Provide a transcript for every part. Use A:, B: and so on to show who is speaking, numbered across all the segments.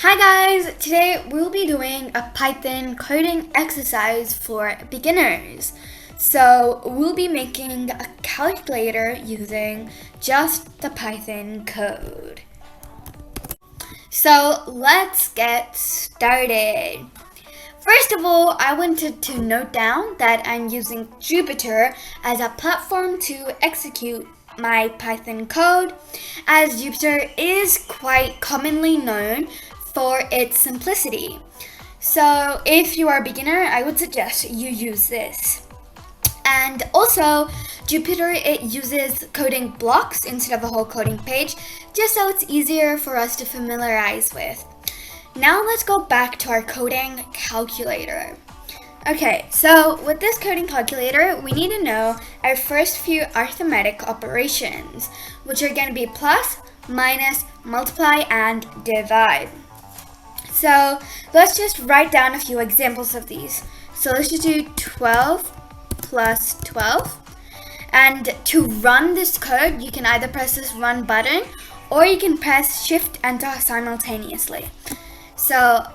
A: Hi guys! Today we'll be doing a Python coding exercise for beginners. So we'll be making a calculator using just the Python code. So let's get started. First of all, I wanted to note down that I'm using Jupyter as a platform to execute my Python code, as Jupyter is quite commonly known for its simplicity. So if you are a beginner, I would suggest you use this. And also, Jupyter, it uses coding blocks instead of a whole coding page, just so it's easier for us to familiarize with. Now let's go back to our coding calculator. Okay, so with this coding calculator, we need to know our first few arithmetic operations, which are going to be plus, minus, multiply, and divide. So let's just write down a few examples of these. So let's just do 12 plus 12. And to run this code, you can either press this run button or you can press shift enter simultaneously. So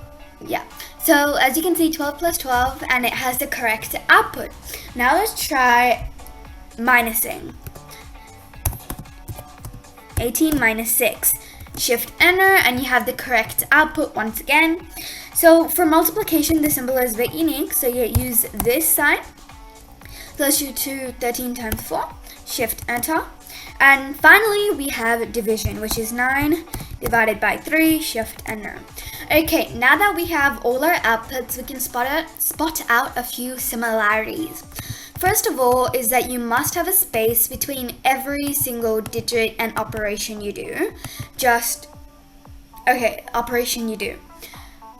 A: yeah, so as you can see, 12 plus 12, and it has the correct output. Now let's try minusing. 18 minus 6. Shift enter and you have the correct output once again. So for multiplication, the symbol is a bit unique, so you use this sign. So let's do 13 times 4, shift enter. And finally we have division, which is 9 divided by 3, shift enter. Okay, now that we have all our outputs, we can spot out a few similarities. First of all is that you must have a space between every single digit and operation you do. Operation you do.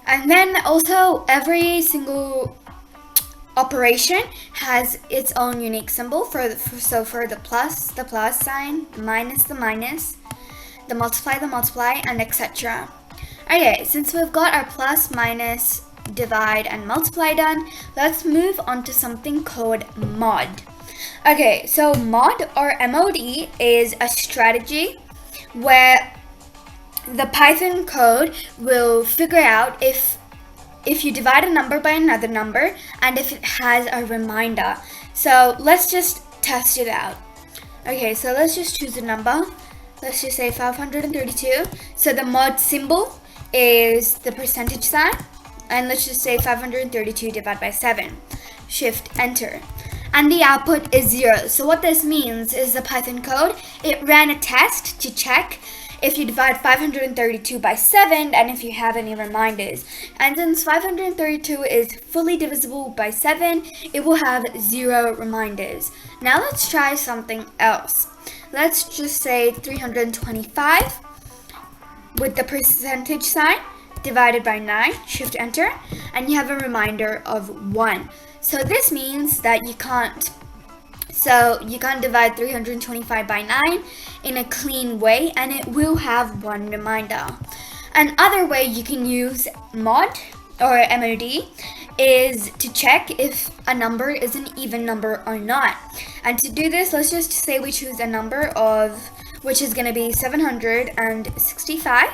A: And then also every single operation has its own unique symbol. For the plus sign, the minus, the multiply, and etc. Okay, since we've got our plus, minus, divide, and multiply done, let's move on to something called mod. Okay, so mod or MOD is a strategy where the Python code will figure out if you divide a number by another number and if it has a reminder. So let's just test it out. Okay, so let's just choose a number. Let's just say 532. So the mod symbol is the percentage sign. And let's just say 532 divided by 7. Shift enter. And the output is 0. So what this means is the Python code, it ran a test to check if you divide 532 by 7 and if you have any reminders. And since 532 is fully divisible by 7, it will have 0 reminders. Now let's try something else. Let's just say 325 with the percentage sign divided by 9, shift enter, and you have a reminder of 1. So this means that you can't divide 325 by 9 in a clean way, and it will have 1 reminder. Another way you can use mod or MOD is to check if a number is an even number or not. And to do this, let's just say we choose a number which is going to be 765.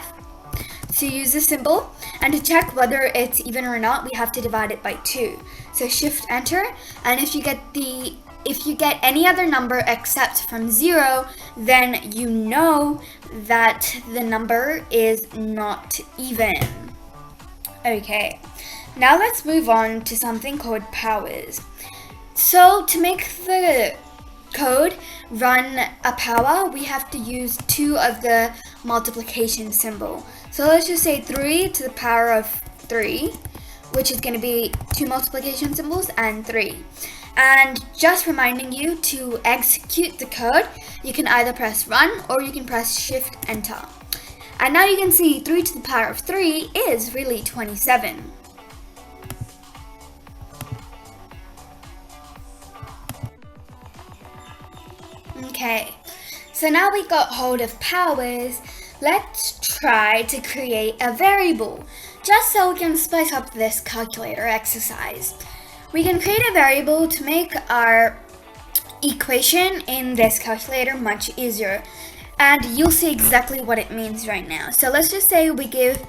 A: So use the symbol, and to check whether it's even or not, we have to divide it by 2. So shift enter, and if you get any other number except from 0, then you know that the number is not even. Okay, now let's move on to something called powers. So to make the code run a power, we have to use 2 of the multiplication symbol. So let's just say 3 to the power of 3, which is going to be 2 multiplication symbols and 3. And just reminding you, to execute the code, you can either press run or you can press shift enter. And now you can see 3 to the power of 3 is really 27. Okay, so now we got hold of powers. Let's try to create a variable, just so we can spice up this calculator exercise. We can create a variable to make our equation in this calculator much easier. And you'll see exactly what it means right now. So let's just say we give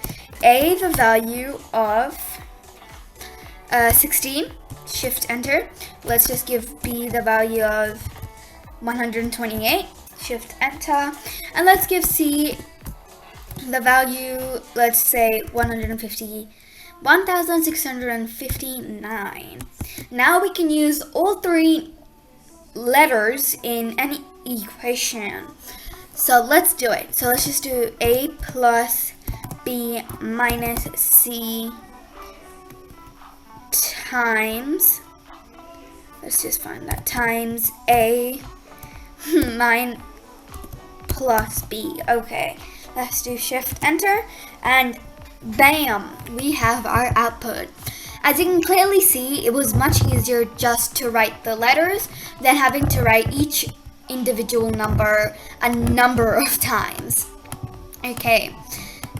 A: A the value of 16, shift enter. Let's just give B the value of 128, shift enter. And let's give C the value, let's say 1659. Now we can use all three letters in any equation. So let's do it. So let's just do A plus B minus C times, let's just find that, times A mine plus B. Okay, let's do shift enter, and bam, we have our output. As you can clearly see, it was much easier just to write the letters than having to write each individual number a number of times. Okay,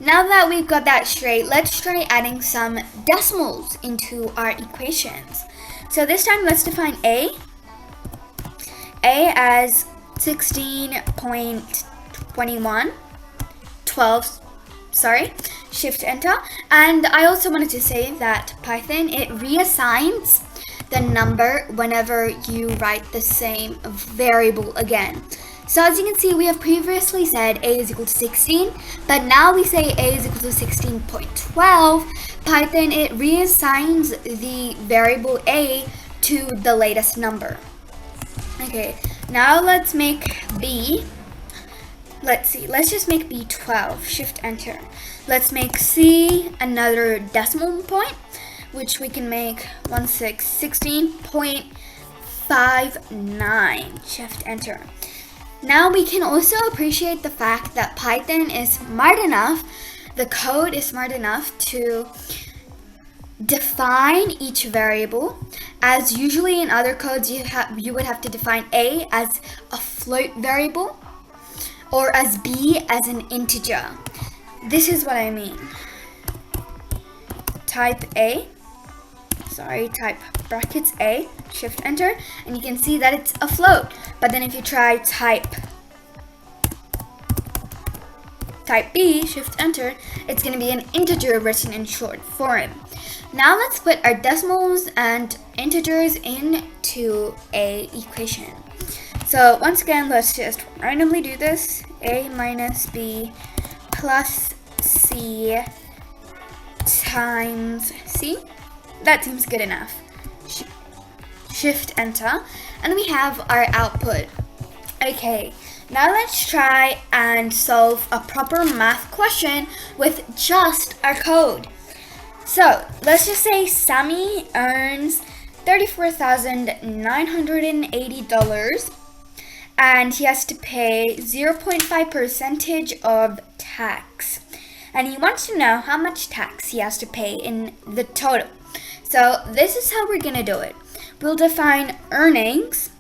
A: now that we've got that straight, let's try adding some decimals into our equations. So this time let's define A as 16.21, 12, sorry, shift enter. And I also wanted to say that Python, it reassigns the number whenever you write the same variable again. So as you can see, we have previously said A is equal to 16, but now we say A is equal to 16.12. Python, it reassigns the variable A to the latest number. Okay, now let's make B, let's see, let's just make B 12, shift enter. Let's make C another decimal point, which we can make 16.59, shift enter. Now we can also appreciate the fact that Python is smart enough, the code is smart enough to define each variable, as usually in other codes you would have to define A as a float variable or as B as an integer. This is what I mean. Type brackets A, shift enter, and you can see that it's a float. But then if you try type B, shift enter, it's going to be an integer written in short form. Now let's put our decimals and integers into a equation. So once again, let's just randomly do this. A minus B plus C times C. That seems good enough. Shift enter, and we have our output. Okay, now let's try and solve a proper math question with just our code. So let's just say Sammy earns $34,980 and he has to pay 0.5% of tax. And he wants to know how much tax he has to pay in the total. So this is how we're going to do it. We'll define earnings.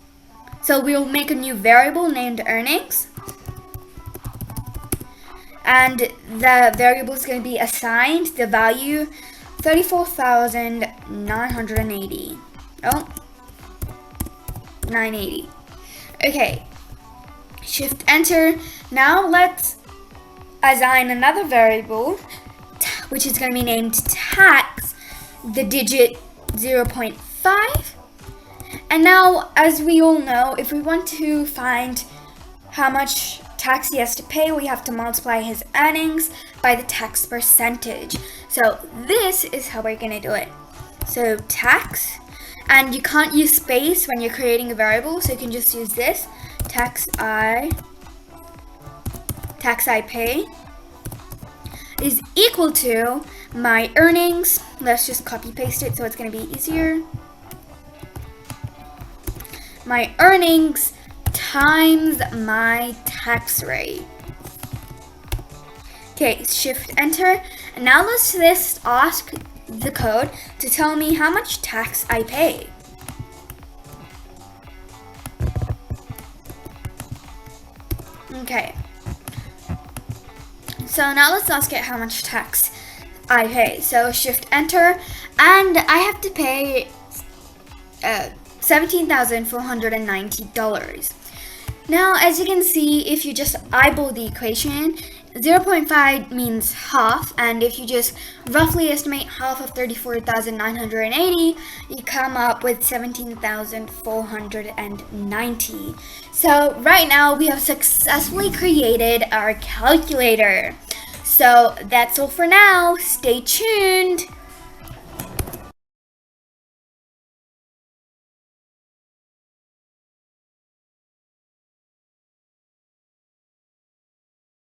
A: So we'll make a new variable named earnings. And the variable is going to be assigned the value 34,980. Oh, 980. Okay, shift enter. Now let's assign another variable, which is going to be named tax, the digit 0.5. And now, as we all know, if we want to find how much tax he has to pay, we have to multiply his earnings by the tax percentage. So this is how we're going to do it. So tax, and you can't use space when you're creating a variable, so you can just use this, tax I pay is equal to my earnings. Let's just copy paste it so it's going to be easier. My earnings times my tax rate. Okay, shift enter. And now let's just ask the code to tell me how much tax I pay. Okay. So now let's ask it how much tax I pay. So shift enter, and I have to pay $17,490. Now, as you can see, if you just eyeball the equation, 0.5 means half, and if you just roughly estimate half of 34,980, you come up with 17,490. So right now we have successfully created our calculator. So that's all for now. Stay tuned.